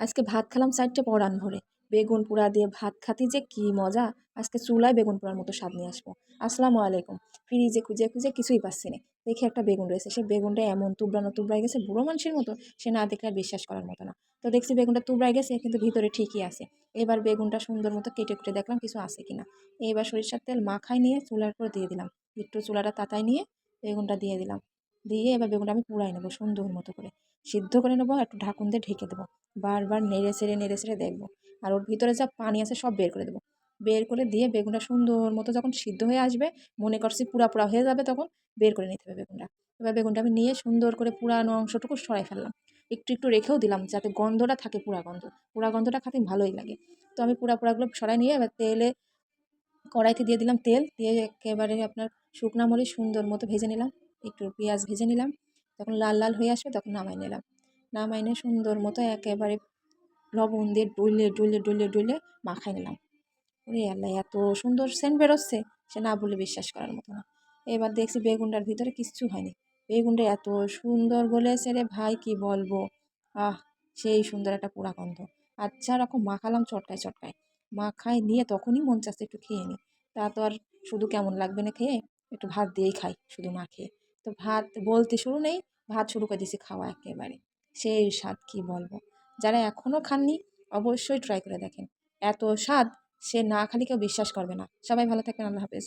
আজকে ভাত খেলাম 4টে পরান ভরে। বেগুন পোড়া দিয়ে ভাত খাতি যে কি মজা! আজকে চুলায় বেগুন পোড়ার মতো স্বাদ নিয়ে আসবো। আসসালামু আলাইকুম। ফ্রিজে খুঁজে, খুঁজে কিছুই পাচ্ছি না। দেখি একটা বেগুন রয়েছে। সেই বেগুনটা এমন তুবড়ানো তুবড়ায় গেছে বুড়ো মানুষের মতো, সে না দেখলে আর বিশ্বাস করার মতো না। তো দেখছি বেগুনটা তুবড়ায় গেছে কিন্তু ভিতরে ঠিকই আছে। এবার বেগুনটা সুন্দর মতো কেটে কুটে দেখলাম কিছু আছে কিনা। এবার সরিষার তেল মাখায় নিয়ে চুলার উপর দিয়ে দিলাম। একটু চুলাটা তাতায় নিয়ে বেগুনটা দিয়ে দিলাম। দিয়ে এবার বেগুনটা আমি পুড়াই নেবো সুন্দর মতো করে। সিদ্ধ করে নেবো, একটু ঢাকুন দিয়ে ঢেকে দেবো। বারবার নেড়ে চেড়ে দেখবো। আর ওর ভিতরে যা পানি আছে সব বের করে দেবো। বের করে দিয়ে বেগুনটা সুন্দর মতো যখন সিদ্ধ হয়ে আসবে, মনে করছি পুড়া পুড়া হয়ে যাবে, তখন বের করে নিতে হবে বেগুনটা। এবার বেগুনটা আমি নিয়ে সুন্দর করে পুরানো অংশটুকু সরাই ফেললাম। একটু একটু রেখেও দিলাম যাতে গন্ধটা থাকে, পোড়া গন্ধটা খেতে ভালোই লাগে। তো আমি পোড়াগুলো সরাই নিয়ে এবার কড়াইতে দিয়ে দিলাম তেল, দিয়ে একেবারে আপনার শুকনা মরিচ সুন্দর মতো ভেজে নিলাম। একটু পেঁয়াজ ভেজে নিলাম। যখন লাল লাল হয়ে আসবে তখন নামাই নিলাম। নামাই নিয়ে সুন্দর মতো একেবারে লবণ দিয়ে ডুলে মাখাই নিলাম। ওরে আল্লাহ, এত সুন্দর সেন্ট বেরোচ্ছে, সে না বলে বিশ্বাস করার মতো না। এবার দেখছি বেগুনটার ভিতরে কিচ্ছু হয়নি। বেগুনটা এত সুন্দর বলেছে রে ভাই, কি বলবো! আহ, সেই সুন্দর একটা পোড়া গন্ধ। আচ্ছা রকম মাখালাম চটকায় চটকায়। মাখায় নিয়ে তখনই মন চাচ্ছে একটু খেয়ে নিই। তা তো আর শুধু কেমন লাগবে না খেয়ে, একটু ভাত দিয়েই খাই শুধু না খেয়ে। তো ভাত বলতে শুরু নেই, ভাত শুরু করে দিয়েছি খাওয়া একেবারে। সেই স্বাদ কি বলবো! যারা এখনও খাননি অবশ্যই ট্রাই করে দেখেন। এত স্বাদ, সে না খালি কেউ বিশ্বাস করবে না। সবাই ভালো থাকবেন, আল্লাহ হাফেজ।